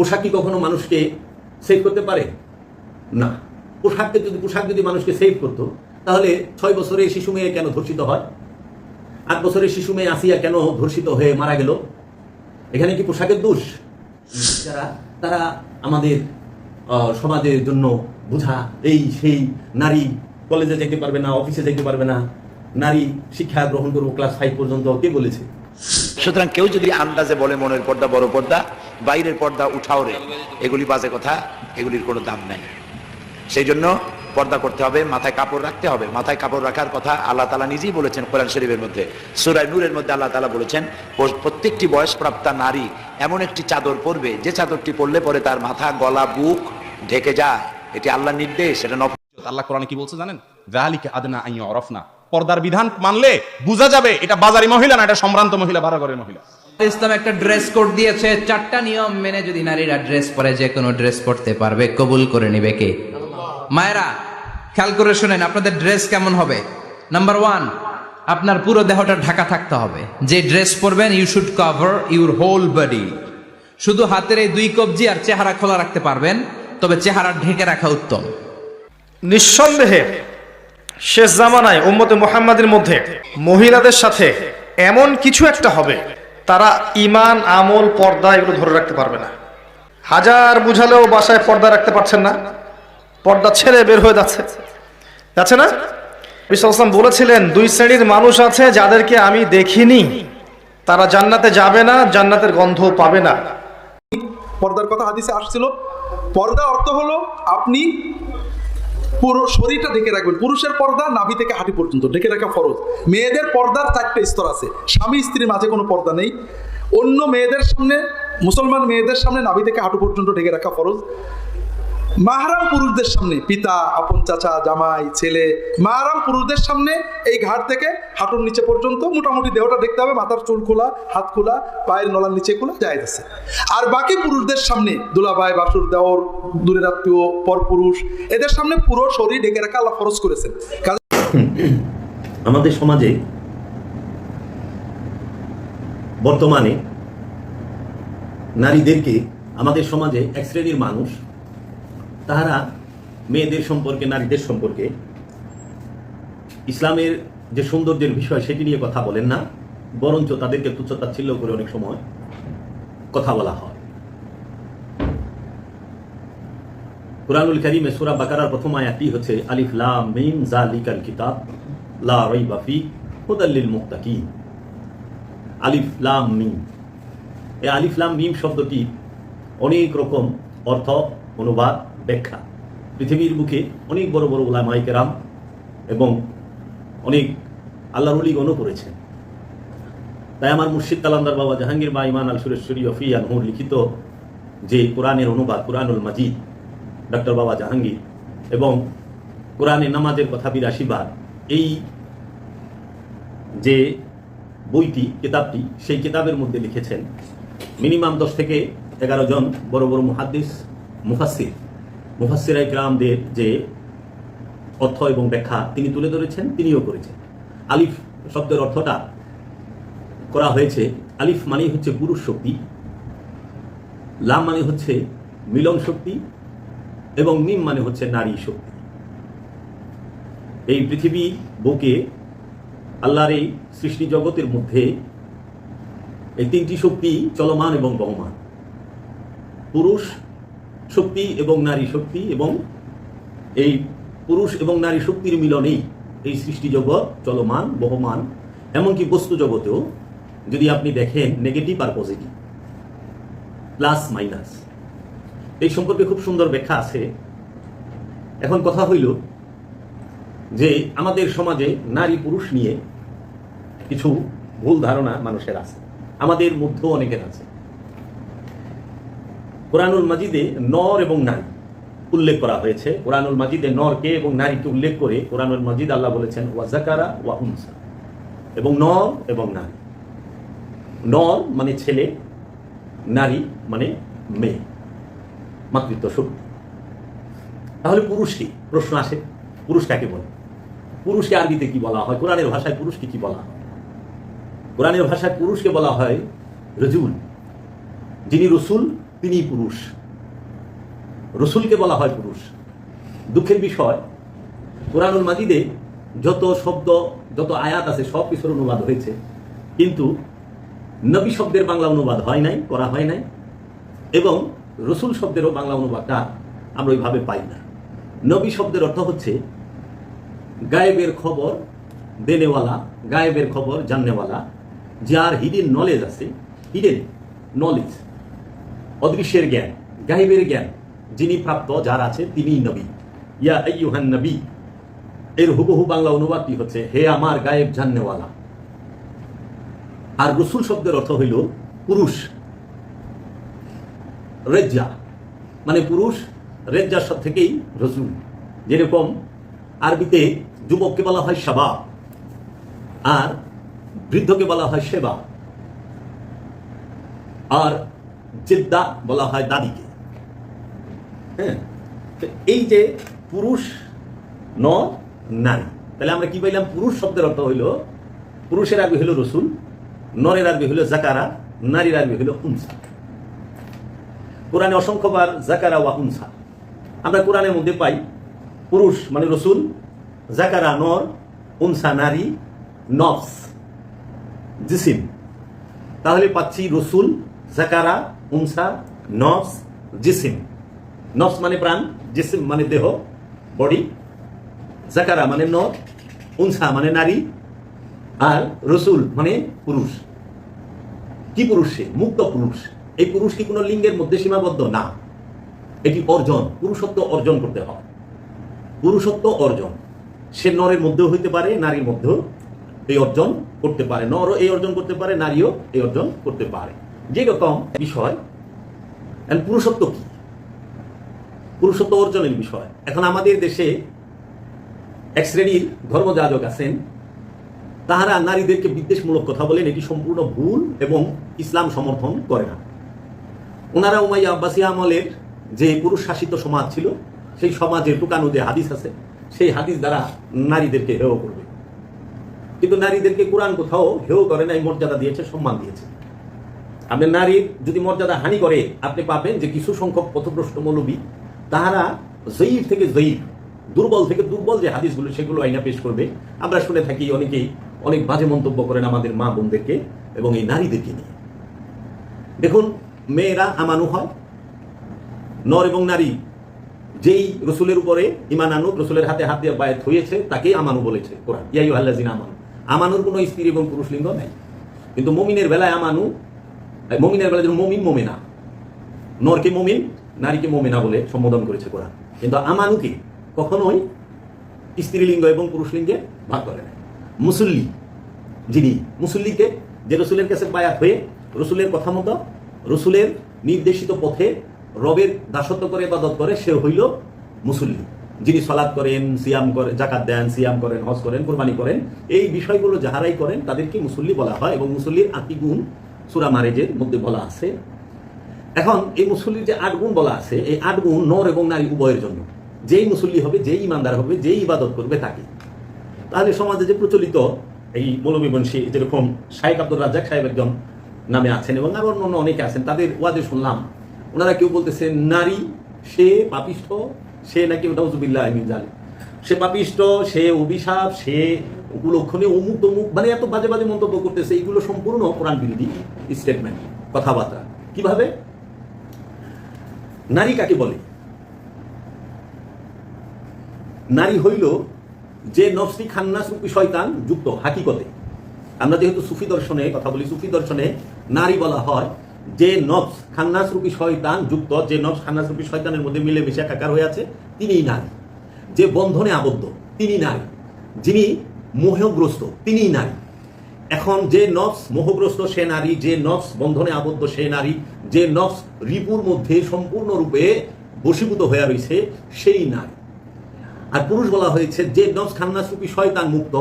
পোশাক কি কখনো মানুষকে সেভ করতে পারে না। পোশাক যদি মানুষকে সেভ করতো, তাহলে 6 বছরের শিশু মেয়ে কেন ধর্ষিত হয়? 8 বছরের শিশু মেয়ে আসিয়া কেন ধর্ষিত হয়ে মারা গেল? এখানে কি পোশাকের দোষ? যারা তারা আমাদের সমাজের জন্য বোঝা, এই সেই, নারী কলেজে যেতে পারবে না, অফিসে যেতে পারবে না, নারী শিক্ষা গ্রহণ করবো ক্লাস 5 পর্যন্ত, কে বলেছে? সুতরাং কেউ যদি আন্দাজে বলে মনের পর্দা বড় পর্দা, বাইরের পর্দা উঠাও রে, এগুলি বাজে কথা, এগুলির কোনো দাম নাই। সেই জন্য পর্দা করতে হবে, মাথায় কাপড় রাখতে হবে। মাথায় কাপড় রাখার কথা আল্লাহ তাআলা নিজেই বলেছেন কোরআন শরীফের মধ্যে। সূরা নূরের মধ্যে আল্লাহ তাআলা বলেছেন প্রত্যেকটি বয়সপ্রাপ্তা নারী এমন একটি চাদর পরবে, যে চাদরটি পরলে পরে তার মাথা, গলা, বুক ঢেকে যায়। এটি আল্লাহর নির্দেশ, এটা আল্লাহ কোরআনে কি বলছে জানেন? যালিকা আদনা আন ইউরাফনা, পর্দার বিধান মানলে বোঝা যাবে এটা বাজারি মহিলা না, এটা সম্ভ্রান্ত মহিলা, বাড়াঘরের মহিলা। ইসলাম একটা ড্রেস কোড দিয়েছে, 4টা নিয়ম মেনে যদি নারীরা ড্রেস পরে যে কোনো ড্রেস পরতে পারবে, কবুল করে নিবে কে? মায়েরা খেয়াল করে শুনেন, আপনাদের ড্রেস কেমন হবে? নাম্বার 1, আপনার পুরো দেহটা ঢাকা থাকতে হবে। যে ড্রেস পরবেন, you should cover your whole body. শুধু হাতের এই 2 কবজি আর চেহারা খোলা রাখতে পারবেন, তবে চেহারা ঢেকে রাখা উত্তম। নিঃসন্দেহে শেষ জামানায় উম্মতে মুহাম্মাদের মধ্যে মহিলাদের সাথে এমন কিছু একটা হবে, তারা ঈমান, আমল, পর্দা এগুলো ধরে রাখতে পারবে না। হাজার বুঝালেও বাসায় পর্দা রাখতে পারছেন না, পর্দা ছেড়ে বের হয়ে যাচ্ছে না। নবী সাল্লাল্লাহু আলাইহি ওয়াসাল্লাম বলেছিলেন, 2 শ্রেণীর মানুষ আছে যাদেরকে আমি দেখিনি, তারা জান্নাতে যাবে না, জান্নাতের গন্ধ পাবে না। পর্দার কথা হাদিসে আসছিল। পর্দা অর্থ হলো আপনি পুরো শরীরটা ঢেকে রাখবেন। পুরুষের পর্দা নাভি থেকে হাঁটু পর্যন্ত ঢেকে রাখা ফরজ। মেয়েদের পর্দার 4টে স্তর আছে। স্বামী স্ত্রীর মাঝে কোনো পর্দা নেই। অন্য মেয়েদের সামনে, মুসলমান মেয়েদের সামনে নাভি থেকে হাঁটু পর্যন্ত ঢেকে রাখা ফরজ। মাহরাম পুরুষদের সামনে, পিতা, আপন চাচা, জামাই, ছেলে, মাহরাম পুরুষদের সামনে এই ঘাট থেকে হাঁটুর নিচে পর্যন্ত মোটামুটি দেহটা দেখতে হবে, মাথার চুল খোলা, হাত খোলা, পায়ের নলার নিচে খোলা, জায়েজ আছে। আর বাকি পুরুষদের সামনে, দুলাভাই, বাসুর, দেওর, দূরের আত্মীয়, পরপুরুষ, এদের সামনে পুরো শরীর ঢেকে রাখা আল্লাহ ফরজ করেছেন। আমাদের সমাজে বর্তমানে নারীদেরকে, আমাদের সমাজে এক শ্রেণীর মানুষ, তাহারা মেয়েদের সম্পর্কে, নারীদের সম্পর্কে ইসলামের যে সৌন্দর্যের বিষয় সেটি নিয়ে কথা বলেন না, বরঞ্চ তাদেরকে তুচ্ছতাচ্ছিল্য করে অনেক সময় কথা বলা হয়। কুরআনুল কারীমে সূরা বাকারার প্রথম আয়াতটি হচ্ছে আলিফ লাম মিম যালিকাল কিতাব লা রাইবা ফি হুদাল লিল মুত্তাকিন। আলিফ লাম মিম, এই আলিফ লাম মিম শব্দটি অনেক রকম অর্থ, অনুবাদ, ব্যাখ্যা পৃথিবীর বুকে অনেক বড় বড় উলামায়ে কেরাম এবং অনেক আল্লাহর ওলিগণও করেছেন। তাই আমার মুর্শিদ কালান্দার বাবা জাহাঙ্গীর বা ইমান আল সুরেশ্বরী ফি আনহুর লিখিত যে কোরআনের অনুবাদ কুরআনুল মাজিদ, ডক্টর বাবা জাহাঙ্গীর, এবং কোরআনে নামাজের কথা 82 বার, এই যে বইটি, কিতাবটি, সেই কিতাবের মধ্যে লিখেছেন মিনিমাম 10 থেকে 11 জন বড় বড় মুহাদ্দিস, মুফাসসির ইকরামদের যে অর্থ এবং ব্যাখ্যা তিনি তুলে ধরেছেন, তিনিও করেছেন। আলিফ শব্দের অর্থটা করা হয়েছে, আলিফ মানে হচ্ছে পুরুষ শক্তি, লাম মানে হচ্ছে মিলন শক্তি, এবং মিম মানে হচ্ছে নারী শক্তি। এই পৃথিবী বুকে আল্লাহর এই সৃষ্টি জগতের মধ্যে এই 3টি শক্তি চলমান এবং বহমান, পুরুষ শক্তি এবং নারী শক্তি, এবং এই পুরুষ এবং নারী শক্তির মিলনেই এই সৃষ্টি জগৎ চলমান, বহমান। এমনকি বস্তু জগতেও যদি আপনি দেখেন নেগেটিভ আর পজিটিভ, প্লাস মাইনাস, এই সম্পর্কে খুব সুন্দর ব্যাখ্যা আছে। এখন কথা হইল যে আমাদের সমাজে নারী পুরুষ নিয়ে কিছু ভুল ধারণা মানুষের আছে, আমাদের মধ্যেও অনেকের আছে। কোরআনুল মাজিদে নর এবং নারী উল্লেখ করা হয়েছে। কোরআনুল মাজিদে নরকে এবং নারীকে উল্লেখ করে কোরআনুল মাজিদ আল্লাহ বলেছেন ওয়া যাকারা ওয়া উনসা, এবং নর এবং নারী। নর মানে ছেলে, নারী মানে মেয়ে, মাতৃত্ব শক্তি। তাহলে পুরুষ কি? প্রশ্ন আসে, পুরুষ কাকে বলে? পুরুষকে আরবিতে কি বলা হয়? কোরআনের ভাষায় পুরুষকে কি বলা হয়? কোরআনের ভাষায় পুরুষকে বলা হয় রজুল। যিনি রসুল তিনি পুরুষ, রসুলকে বলা হয় পুরুষ। দুঃখের বিষয়, কোরআনুল মাজিদে যত শব্দ, যত আয়াত আছে সব কিছুর অনুবাদ হয়েছে, কিন্তু নবী শব্দের বাংলা অনুবাদ হয় নাই, করা হয় নাই, এবং রসুল শব্দেরও বাংলা অনুবাদটা আমরা ওইভাবে পাই না। নবী শব্দের অর্থ হচ্ছে গায়েবের খবর দেনেওয়ালা, গায়েবের খবর জাননেওয়ালা, যার হিডেন নলেজ আছে, হিডেন নলেজ, অদৃশ্যের জ্ঞান, গায়েবের জ্ঞান যিনি প্রাপ্ত, যার আছে, তিনি নবী। ইয়া আইয়ুহান নবী, এর হুবহু বাংলা অনুবাদটি হচ্ছে হে আমার গায়েব জাননেওয়ালা। আর রসুল শব্দের অর্থ হইল পুরুষ, রেজ্জা মানে পুরুষ, রেজ্জার সব থেকেই রসুল। যেরকম আরবিতে যুবককে বলা হয় শাবাব, আর বৃদ্ধকে বলা হয় সেবা, আর জেদ্দা বলা হয় দাদিকে। হ্যাঁ, এই যে পুরুষ নর নারী, তাহলে আমরা কি পাইলাম? পুরুষ শব্দের অর্থ হইল, পুরুষের আরবি হইল রসুল, নরের আরবি হইল জাকারা, নারীর আরবি হইল উনসা। কোরআনে অসংখ্যবার জাকারা ওয়া উনসা আমরা কোরআনের মধ্যে পাই। পুরুষ মানে রসুল, জাকারা নর, উনসা নারী, নফস জিসিম। তাহলে পাচ্ছি রসুল, জাকারা, উনসা, নফস, জিসিম। নফস মানে প্রাণ, জিসিম মানে দেহ, বডি, জাকারা মানে নর, উনসা মানে নারী, আর রসুল মানে পুরুষ। কি পুরুষ? সে মুক্ত পুরুষ। এই পুরুষ কি কোনো লিঙ্গের মধ্যে সীমাবদ্ধ না, এটি অর্জন, পুরুষত্ব অর্জন করতে হয়। পুরুষত্ব অর্জন সে নরের মধ্যেও হইতে পারে, নারীর মধ্যেও এই অর্জন করতে পারে। নরও এই অর্জন করতে পারে, নারীও এই অর্জন করতে পারে। যেরকম বিষয় পুরুষত্ব কি, পুরুষত্ব অর্জনের বিষয়। এখন আমাদের দেশে এক শ্রেণীর ধর্মযাজক আছেন, তাহারা নারীদেরকে বিদ্বেষমূলক কথা বলেন, এটি সম্পূর্ণ ভুল এবং ইসলাম সমর্থন করে না। ওনারা উমাইয়া আব্বাসী আমলের যে পুরুষ শাসিত সমাজ ছিল, সেই সমাজের টুকানো যে হাদিস আছে, সেই হাদিস দ্বারা নারীদেরকে হেয় করবে। কিন্তু নারীদেরকে কোরআন কোথাও হেয় করে নাই, মর্যাদা দিয়েছে, সম্মান দিয়েছে। আপনি নারীর যদি মর্যাদা হানি করে, আপনি পাবেন যে কিছু সংখ্যক পথভ্রষ্ট মৌলবী তাহারা জয়ীফ থেকে জয়ীফ, দুর্বল থেকে দুর্বল যে হাদিসগুলো, সেগুলো আইনা পেশ করবে। আমরা শুনে থাকি অনেকেই অনেক বাজে মন্তব্য করেন আমাদের মা বোনদেরকে এবং এই নারীদেরকে নিয়ে। দেখুন, মেয়েরা আমানু হয়, নর এবং নারী যেই রসুলের উপরে ইমান আনুক, রসুলের হাতে হাত দিয়ে বায়াত হয়েছে, তাকেই আমানু বলেছে কোরআন। ইয়া আইয়ুহাল্লাযিনা আমানু, আমানুর কোনো স্ত্রী এবং পুরুষ লিঙ্গ নাই। কিন্তু মুমিনের বেলায় আমানু, মুমিনের বেলায় যেমন মুমিন মুমিনা, নরকে মুমিন, নারীকে মুমিনা বলে সম্বোধন করেছে কোরআন। কিন্তু আমানুকে কখনোই স্ত্রীলিঙ্গ এবং পুরুষ লিঙ্গে ভাগ করে না। মুসল্লি, যিনি মুসল্লিকে, যে রসুলের কাছে বায়াত হয়ে রসুলের কথা মতো, রসুলের নির্দেশিত পথে রবের দাসত্ব করে ইবাদত করে, সে হইল মুসল্লি। যিনি সালাত করেন, সিয়াম করেন, জাকাত দেন, সিয়াম করেন, হজ করেন, কুরবানি করেন, এই বিষয়গুলো যাহারাই করেন তাদেরকে মুসল্লি বলা হয়। এবং মুসল্লির 8টি গুণ সূরা মারেজের মধ্যে বলা আছে। এখন এই মুসল্লির যে 8 গুণ বলা আছে, এই 8 গুণ নর এবং নারী উভয়ের জন্য। যেই মুসল্লি হবে, যেই ইমানদার হবে, যেই ইবাদত করবে তাকে। তাহলে সমাজে যে প্রচলিত এই মৌলভী বংশী, যেরকম শাইখ আব্দুর রাজ্জাক সাহেব একজন নামে আছেন এবং আরো অন্য অনেকে আছেন, তাদের ওয়াজে শুনলাম ওনারা কেউ বলতেছে নারী সে পাপিষ্ঠ, সে নাকি নাউযুবিল্লাহ মিন যালিক, সে পাপিষ্ঠ, সে অভিশাপ, সে উপলক্ষণে অমুক তমুক, মানে এত বাজে বাজে মন্তব্য করতেছে। এইগুলো সম্পূর্ণ কোরআন বিরোধী স্টেটমেন্ট, কথাবার্তা। কিভাবে? নারী কাকে বলে? নারী হইল যে নফসি খান্নাস রূপী শয়তান যুক্ত। হাকিকতে আমরা যেহেতু সুফি দর্শনে কথা বলি, সুফি দর্শনে নারী বলা হয় যে নফস খান্নাস রূপী শয়তান যুক্ত, যে নফস খান্নাস রূপী শয়তানের মধ্যে মিলে মিশে একাকার হয়ে আছে, তিনিই নারী। যে বন্ধনে আবদ্ধ, তিনি নারী। যিনি মোহগ্রস্ত, তিনিই নারী। এখন যে নফস মোহগ্রস্ত, সে নারী। যে নফস বন্ধনে আবদ্ধ, সে নারী। যে নফস রিপুর মধ্যে সম্পূর্ণরূপে বশীভূত হয়ে রয়েছে, সেই নারী। আর পুরুষ বলা হয়েছে যে নফস খান্নাস রূপী শয়তান মুক্ত,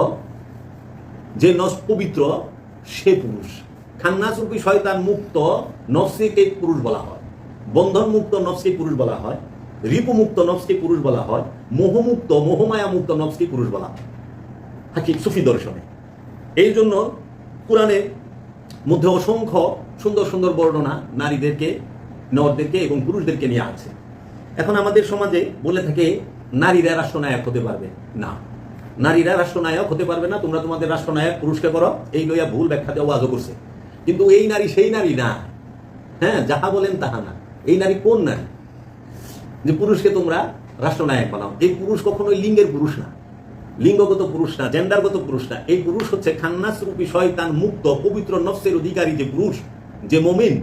যে নফস পবিত্র, সে পুরুষ। খান্নাস রূপী শয়তান মুক্ত নফসকে পুরুষ বলা হয়, বন্ধন মুক্ত নফসকে পুরুষ বলা হয়, রিপু মুক্ত নফসকে পুরুষ বলা হয়, মোহমুক্ত মোহমায়া মুক্ত নফসকে পুরুষ বলা হয় হাকিক সুফি দর্শনে। এই জন্য কোরআনের মধ্যে অসংখ্য সুন্দর সুন্দর বর্ণনা নারীদেরকে নরদেরকে এবং পুরুষদেরকে নিয়ে আছে। এখন আমাদের সমাজে বলে থাকে নারীরা রাষ্ট্রনায়ক হতে পারবে না, নারীরা রাষ্ট্রনায়ক হতে পারবে না, তোমরা তোমাদের রাষ্ট্রনায়ক পুরুষকে করো, এই লইয়া ভুল ব্যাখ্যা দেওয়া ওয়াজও করছে। কিন্তু এই নারী সেই নারী না, হ্যাঁ, যাহা বলেন তাহা না। এই নারী কোন নারী যে পুরুষকে তোমরা রাষ্ট্রনায়ক বানাও? এই পুরুষ কখনোই লিঙ্গের পুরুষ না, লিঙ্গগত পুরুষ না, জেন্ডারগত পুরুষ না। এই পুরুষ হচ্ছে খান্নাস রূপী শয়তান মুক্ত পবিত্র নফসের অধিকারী যে পুরুষ, যে মুমিন,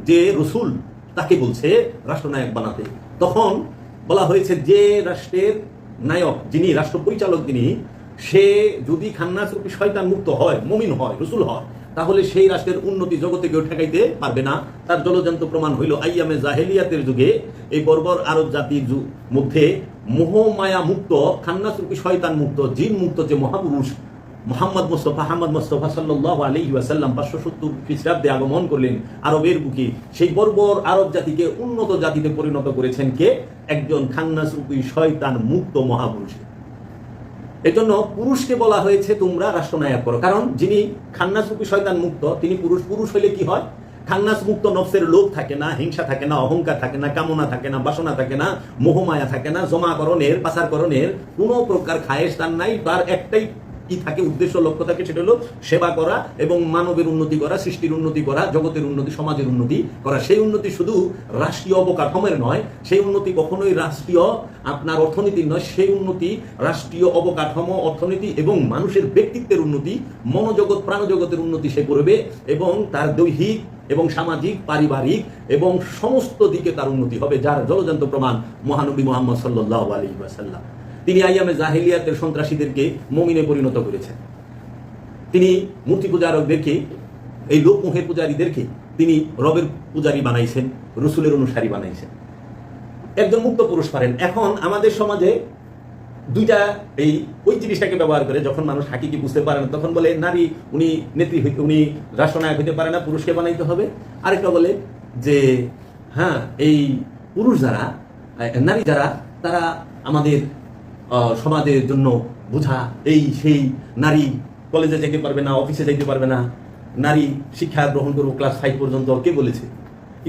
যে রসুল, তাকে বলছে রাষ্ট্রনায়ক বানাতে। তখন বলা হয়েছে যে রাষ্ট্রের নায়ক, যিনি রাষ্ট্র পরিচালক, যিনি সে যদি খান্নাস রূপী শয়তান মুক্ত হয়, মুমিন হয়, রসুল হয়, তাহলে সেই রাষ্ট্রের উন্নতি জগতে কেউ ঠেকাইতে পারবে না। তার জলজান্ত প্রমাণ হইল আইয়ামে জাহেলিয়াতের যুগে এই বর্বর আরব জাতির মধ্যে মোহমায়া মুক্ত, খান্নাস রূপী শয়তান মুক্ত, জিন মুক্ত যে মহাপুরুষ মোহাম্মদ মুস্তফা সাল্লাল্লাহু আলাইহি ওয়াসাল্লাম 570 খ্রিস্টাব্দে আগমন করলেন আরবের বুকে। সেই বর্বর আরব জাতিকে উন্নত জাতিতে পরিণত করেছেন কে? একজন খান্নাস রূপী শয়তান মুক্ত মহাপুরুষ। এজন্য পুরুষকে বলা হয়েছে তোমরা রাষ্ট্রনায়ক করো, কারণ যিনি খান্নাস রূপী শয়তান মুক্ত তিনি পুরুষ। পুরুষ হইলে কি হয়? খান্নাস মুক্ত নফসের লোভ থাকে না, হিংসা থাকে না, অহংকার থাকে না, কামনা থাকে না, বাসনা থাকে না, মোহমায়া থাকে না, জমাকরণের, পাচারকরণের কোনো প্রকার খায়েশ তার নাই। তার একটাই কি থাকে, উদ্দেশ্য, লক্ষ্য থাকে, সেটা হলো সেবা করা এবং মানবের উন্নতি করা, সৃষ্টির উন্নতি করা, জগতের উন্নতি, সমাজের উন্নতি করা। সেই উন্নতি শুধু রাষ্ট্রীয় অবকাঠামোর নয়, সেই উন্নতি কখনোই রাষ্ট্রীয় আপনার অর্থনীতির নয়, সেই উন্নতি রাষ্ট্রীয় অবকাঠামো, অর্থনীতি এবং মানুষের ব্যক্তিত্বের উন্নতি, মনোজগৎ, প্রাণজগতের উন্নতি সে করবে এবং তার দৈহিক এবং সামাজিক, পারিবারিক এবং সমস্ত দিকে তার উন্নতি হবে, যার জলজান্ত প্রমাণ মহানবী মুহাম্মদ সাল্লাল্লাহু আলাইহি ওয়াসাল্লাম। তিনি আইয়ামে জাহেলিয়াতের সন্ত্রাসীদেরকে মুমিনে পরিণত করেছেন। তিনি মূর্তি পূজারকদেরকে, এই লোকমোহের পূজারীদেরকে তিনি রবের পূজারী বানাইছেন, রসুলের অনুসারী বানাইছেন। একজন মুক্ত পুরুষ পারেন। এখন আমাদের সমাজে দুইটা ওই জিনিসটাকে ব্যবহার করে, যখন মানুষ হাকিকি বুঝতে পারে না তখন বলে নারী উনি নেত্রী হইতে, উনি রাষ্ট্রনায়ক হইতে পারে না, পুরুষকে বানাইতে হবে। আরেকটা বলে যে হ্যাঁ, এই পুরুষ যারা, নারী যারা, তারা আমাদের সমাজের জন্য বোঝা, এই সেই। নারী কলেজে যেতে পারবে না, অফিসে যেতে পারবে না, নারী শিক্ষা গ্রহণ করবো ক্লাস 5 পর্যন্ত। কে বলেছে?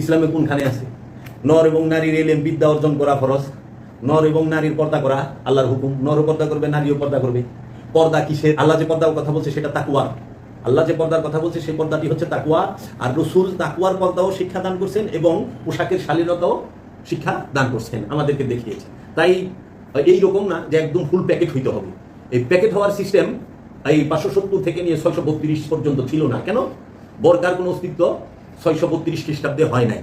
ইসলামে কোনখানে আছে? নর এবং নারীর এলেম বিদ্যা অর্জন করা ফরজ। নর এবং নারীর পর্দা করা আল্লাহর হুকুম। নরও পর্দা করবে, নারীও পর্দা করবে। পর্দা কিসের? আল্লাহ যে পর্দার কথা বলছে সেটা তাকওয়া। আল্লাহ যে পর্দার কথা বলছে সেই পর্দাটি হচ্ছে তাকওয়া। আর রসুল তাকওয়ার পর্দাও শিক্ষা দান করছেন এবং পোশাকের শালীনতাও শিক্ষা দান করছেন, আমাদেরকে দেখিয়েছেন। তাই এইরকম না যে একদম ফুল প্যাকেট হইতে হবে। এই প্যাকেট হওয়ার সিস্টেম এই 570 থেকে নিয়ে 632 পর্যন্ত ছিল না। কেন? বর্গার কোনো অস্তিত্ব 632 খ্রিস্টাব্দে হয় নাই।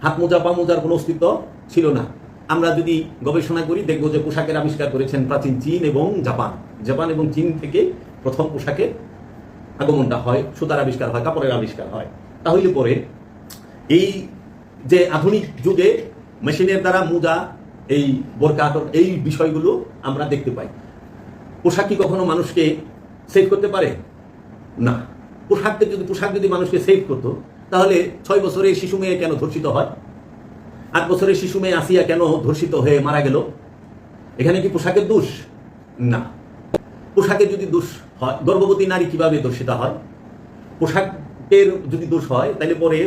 হাত মোজা, পা মোজার কোনো অস্তিত্ব ছিল না। আমরা যদি গবেষণা করি দেখবো যে পোশাকের আবিষ্কার করেছেন প্রাচীন চীন এবং জাপান। জাপান এবং চীন থেকে প্রথম পোশাকের আগমনটা হয়, সুতার আবিষ্কার হয়, কাপড়ের আবিষ্কার হয়। তাহলে পরে এই যে আধুনিক যুগে মেশিনের দ্বারা মোজা, এই বোরকা, এই বিষয়গুলো আমরা দেখতে পাই। পোশাক কি কখনো মানুষকে সেভ করতে পারে? না। পোশাক যদি মানুষকে সেভ করতো তাহলে 6 বছরের শিশু মেয়ে কেন ধর্ষিত হয়? 8 বছরের শিশু মেয়ে আসিয়া কেন ধর্ষিত হয়ে মারা গেল? এখানে কি পোশাকের দোষ? না। পোশাকের যদি দোষ হয়, গর্ভবতী নারী কিভাবে ধর্ষিত হয়? পোশাকের যদি দোষ হয় তাহলে পরে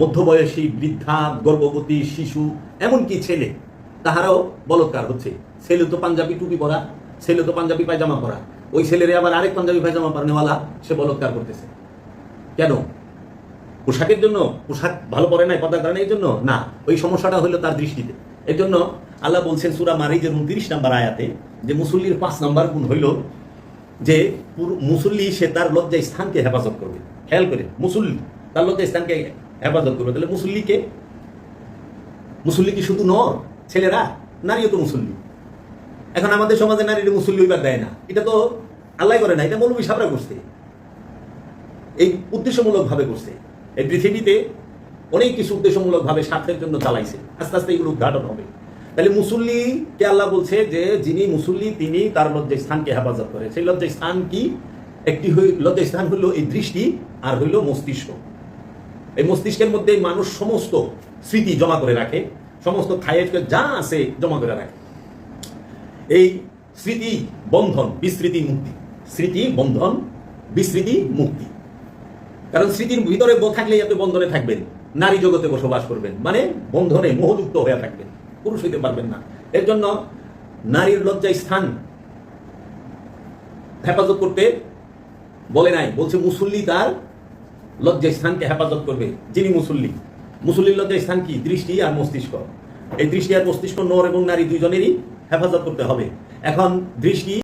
মধ্যবয়সী, বৃদ্ধা, গর্ভবতী, শিশু, এমনকি ছেলে, তাহারাও বলৎকার হচ্ছে। ছেলে তো পাঞ্জাবি টুপি পরা, ছেলে তো পাঞ্জাবি পায়জামা পরা, ওই ছেলেরে আবার আরেক পাঞ্জাবি পায়জামা পরানেওয়ালা সে বলৎকার করতেছে। কেন? পোশাকের জন্য? পোশাক ভালো পরে নাই, পর্দা করে না এই জন্য? না, ওই সমস্যাটা হলো তার দৃষ্টিতে। এর জন্য আল্লাহ বলছেন সূরা মারিজের 29 নম্বর আয়াতে যে মুসল্লির 5 নম্বর গুণ হইল যে মুসল্লি সে তার লজ্জা স্থানকে হেফাজত করবে। খেয়াল করে, মুসল্লি তার লজ্জা স্থানকে হেফাজত করবে। তাহলে মুসল্লি কি শুধু নর? ছেলেরা? নারীও তো মুসল্লি। এখন আমাদের সমাজে নারীর মুসল্লি হইবার দেয় না, এটা তো আল্লাহ করে না, এটা মৌলবী সাহেবরা করছে, এই উদ্দেশ্যমূলক ভাবে করছে। এই পৃথিবীতে অনেক কিছু উদ্দেশ্যমূলক ভাবে স্বার্থের জন্য চালাইছে, আস্তে আস্তে এগুলো উদ্ঘাটন হবে। তাহলে মুসল্লিকে আল্লাহ বলছে যে যিনি মুসল্লি তিনি তার লজ্জা স্থানকে হেফাজত করে। সেই লজ্জা স্থান কি? একটি লজ্জা স্থান হইল এই দৃষ্টি, আর হইল মস্তিষ্ক। এই মস্তিষ্কের মধ্যে মানুষ সমস্ত স্মৃতি জমা করে রাখে, সমস্ত খায়েশ যা আছে জমা করে রাখে। এই স্মৃতি বন্ধন, বিস্মৃতি, মুক্তি। স্মৃতি বন্ধন, বিস্মৃতি, মুক্তি। কারণ স্মৃতির ভিতরে থাকলেই আপনি বন্ধনে থাকবেন, নারী জগতে বসবাস করবেন, মানে বন্ধনে মোহযুক্ত হয়ে থাকবেন, পুরুষ হইতে পারবেন না। এর জন্য নারীর লজ্জা স্থান হেফাজত করতে বলে নাই, বলছে মুসল্লি তার লজ্জা স্থানকে হেফাজত করবে। যিনি মুসল্লির লজ্জা স্থান কি? দৃষ্টি আর মস্তিষ্ক। এই দৃষ্টি আর মস্তিষ্ক নর এবং নারী দুইজনেরই হেফাজত করতে হবে। এখন দৃষ্টি